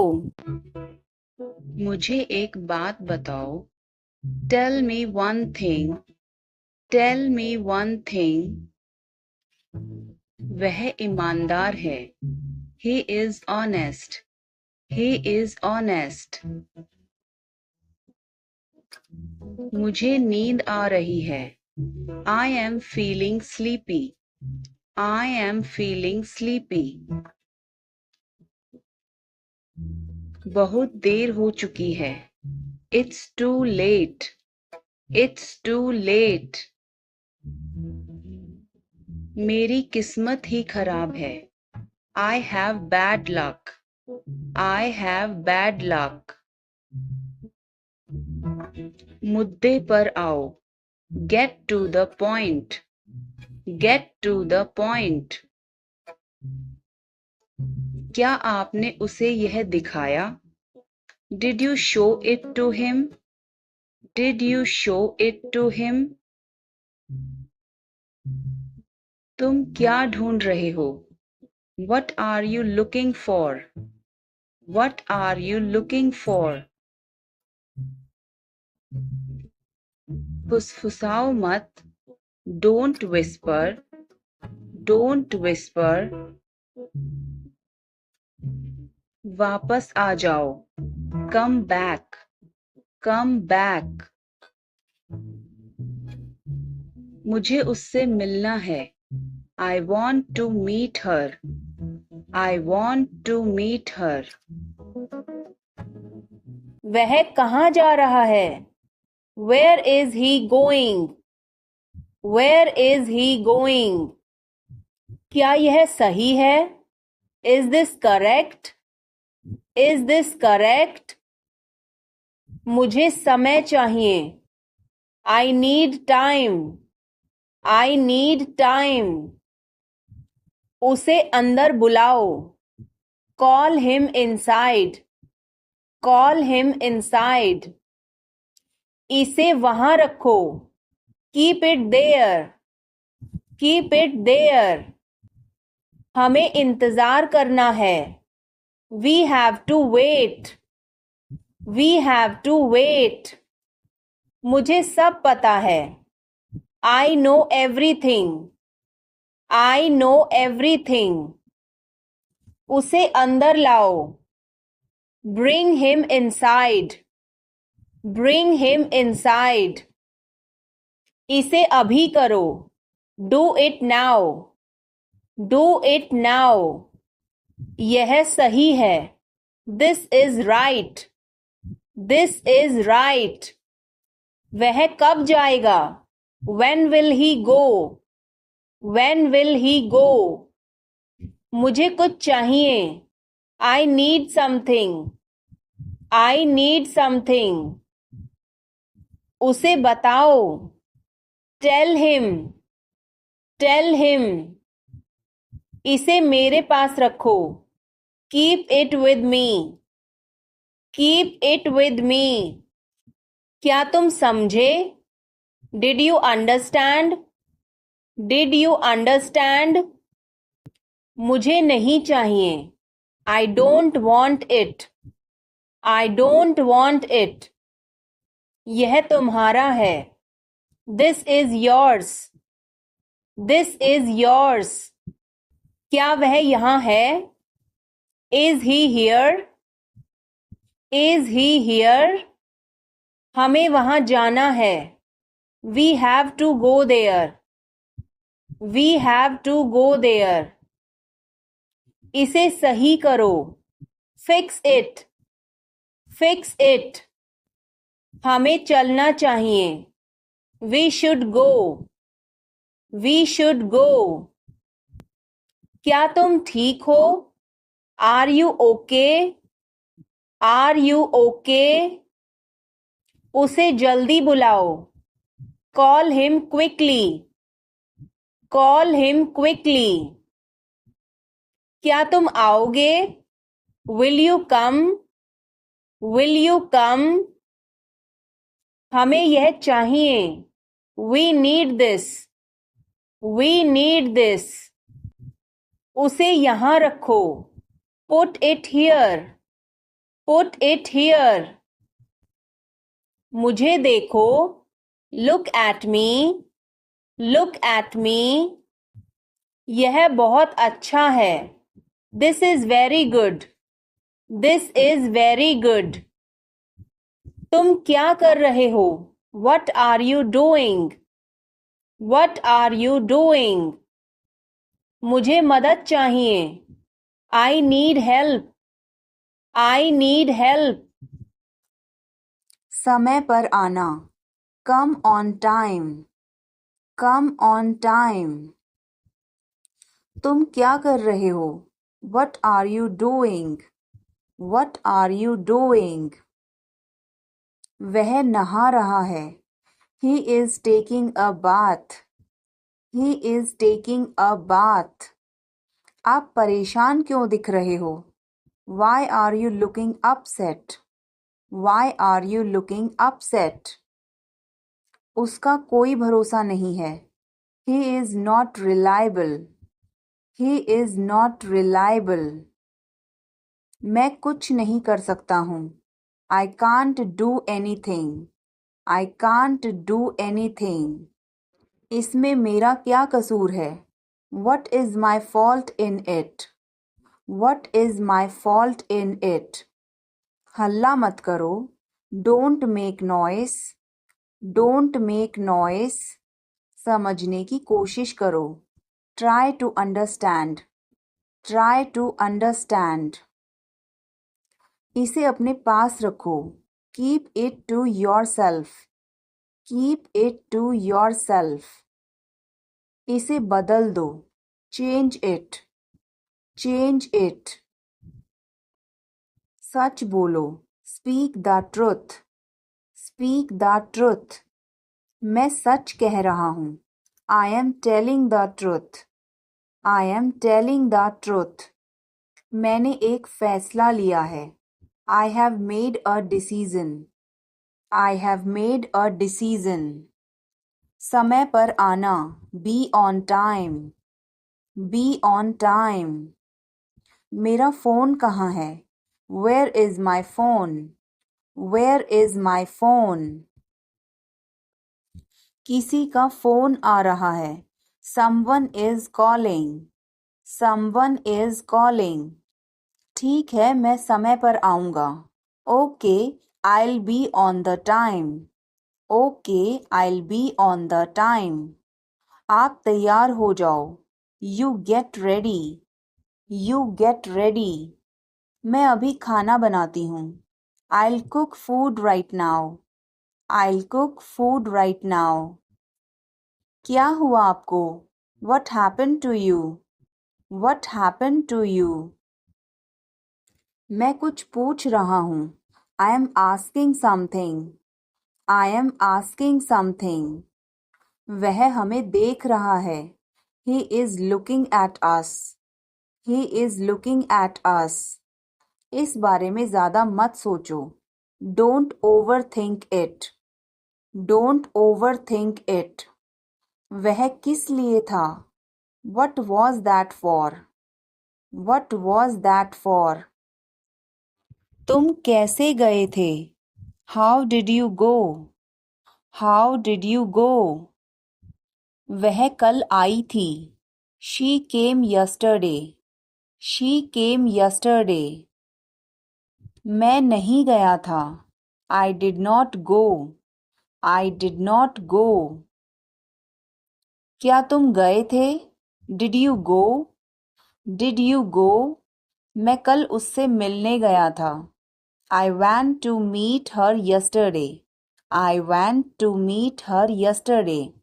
मुझे एक बात बताओ, tell me one thing, tell me one thing. वह ईमानदार है, he is honest, he is honest. मुझे नींद आ रही है, I am feeling sleepy, I am feeling sleepy. बहुत देर हो चुकी है, it's too late, it's too late. मेरी किस्मत ही खराब है, I have bad luck, I have bad luck. मुद्दे पर आओ, get to the point, get to the point. क्या आपने उसे यह दिखाया, did you show it to him, did you show it to him. तुम क्या ढूंढ रहे हो, what are you looking for, what are you looking for. फुसफुसाओ मत, डोंट विस्पर, डोंट विस्पर। वापस आ जाओ, कम बैक, कम बैक। मुझे उससे मिलना है, I want to meet her, I want to meet her. वह कहाँ जा रहा है, where is he going, where is he going. क्या यह सही है, is this correct, is this correct. मुझे समय चाहिए, I need time. I need time. उसे अंदर बुलाओ. Call him inside. Call him inside. इसे वहां रखो. Keep it there. Keep it there. हमें इंतजार करना है. We have to wait. We have to wait. मुझे सब पता है. I know everything. I know everything. उसे अंदर लाओ. Bring him inside. Bring him inside. इसे अभी करो. Do it now. Do it now. यह सही है. This is right. This is right. वह कब जाएगा? When will he go? When will he go? मुझे कुछ चाहिए. I need something. I need something. उसे बताओ. Tell him. Tell him. इसे मेरे पास रखो. Keep it with me. Keep it with me. क्या तुम समझे? Did you understand? Did you understand? मुझे नहीं चाहिए. I don't want it. I don't want it. यह तुम्हारा है. This is yours. This is yours. क्या वह यहाँ है? Is he here? Is he here? हमें वहाँ जाना है. We have to go there. We have to go there. इसे सही करो. Fix it. Fix it. हमें चलना चाहिए. We should go. We should go. क्या तुम ठीक हो? Are you okay? Are you okay? उसे जल्दी बुलाओ. Call him quickly. Call him quickly. क्या तुम आओगे? Will you come? Will you come? हमें यह चाहिए. We need this. We need this. उसे यहाँ रखो. Put it here. Put it here. मुझे देखो. Look at me. Look at me. यह बहुत अच्छा है. This is very good. This is very good. तुम क्या कर रहे हो? What are you doing? What are you doing? मुझे मदद चाहिए. I need help. I need help. समय पर आना. Come on time. Come on time. तुम क्या कर रहे हो? What are you doing? What are you doing? वह नहा रहा है. He is taking a bath. He is taking a bath. आप परेशान क्यों दिख रहे हो? Why are you looking upset? Why are you looking upset? उसका कोई भरोसा नहीं है. He is not reliable. He is not reliable. मैं कुछ नहीं कर सकता हूँ. I can't do anything. I can't do anything. इसमें मेरा क्या कसूर है? What is my fault in it? What is my fault in it? हल्ला मत करो. Don't make noise. Don't make noise. समझने की कोशिश करो. Try to understand. Try to understand. इसे अपने पास रखो. Keep it to yourself. Keep it to yourself. इसे बदल दो. Change it. Change it. सच बोलो. Speak the truth. Speak the truth. मैं सच कह रहा हूँ. I am telling the truth. I am telling the truth. मैंने एक फैसला लिया है. I have made a decision. I have made a decision. समय पर आना. Be on time. Be on time. मेरा फ़ोन कहाँ है? Where is my phone? Where is my phone? किसी का फ़ोन आ रहा है. Someone is calling. Someone is calling. ठीक है, मैं समय पर आऊँगा. Okay, I'll be on the time. Okay, I'll be on the time. आप तैयार हो जाओ. You get ready. You get ready. मैं अभी खाना बनाती हूँ. I'll cook food right now. I'll cook food right now. क्या हुआ आपको? What happened to you? What happened to you? मैं कुछ पूछ रहा हूँ. I am asking something. I am asking something. वह हमें देख रहा है. He is looking at us. He is looking at us. इस बारे में ज़्यादा मत सोचो. Don't overthink it. Don't overthink it. वह किस लिए था? What was that for? What was that for? तुम कैसे गए थे? How did you go? How did you go? वह कल आई थी. She came yesterday. She came yesterday. मैं नहीं गया था. I did not go. I did not go. क्या तुम गए थे? Did you go? Did you go? मैं कल उससे मिलने गया था. I went to meet her yesterday. I went to meet her yesterday.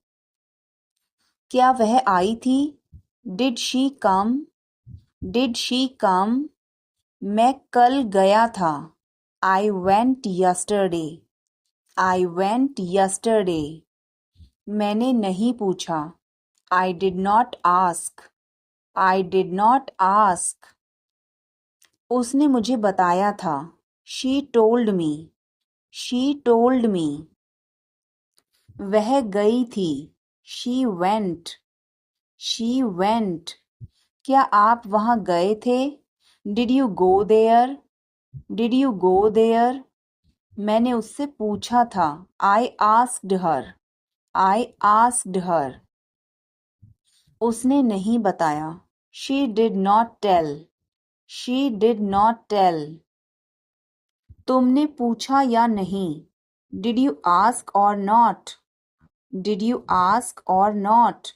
क्या वह आई थी? Did she come? Did she come? मैं कल गया था. I went yesterday. I went yesterday. मैंने नहीं पूछा. I did not ask. I did not ask. उसने मुझे बताया था. She told me. She told me. वह गई थी. She went. She went. क्या आप वहाँ गए थे? Did you go there? Did you go there? मैंने उससे पूछा था. I asked her. I asked her. उसने नहीं बताया. She did not tell. She did not tell. तुमने पूछा या नहीं? Did you ask or not? Did you ask or not?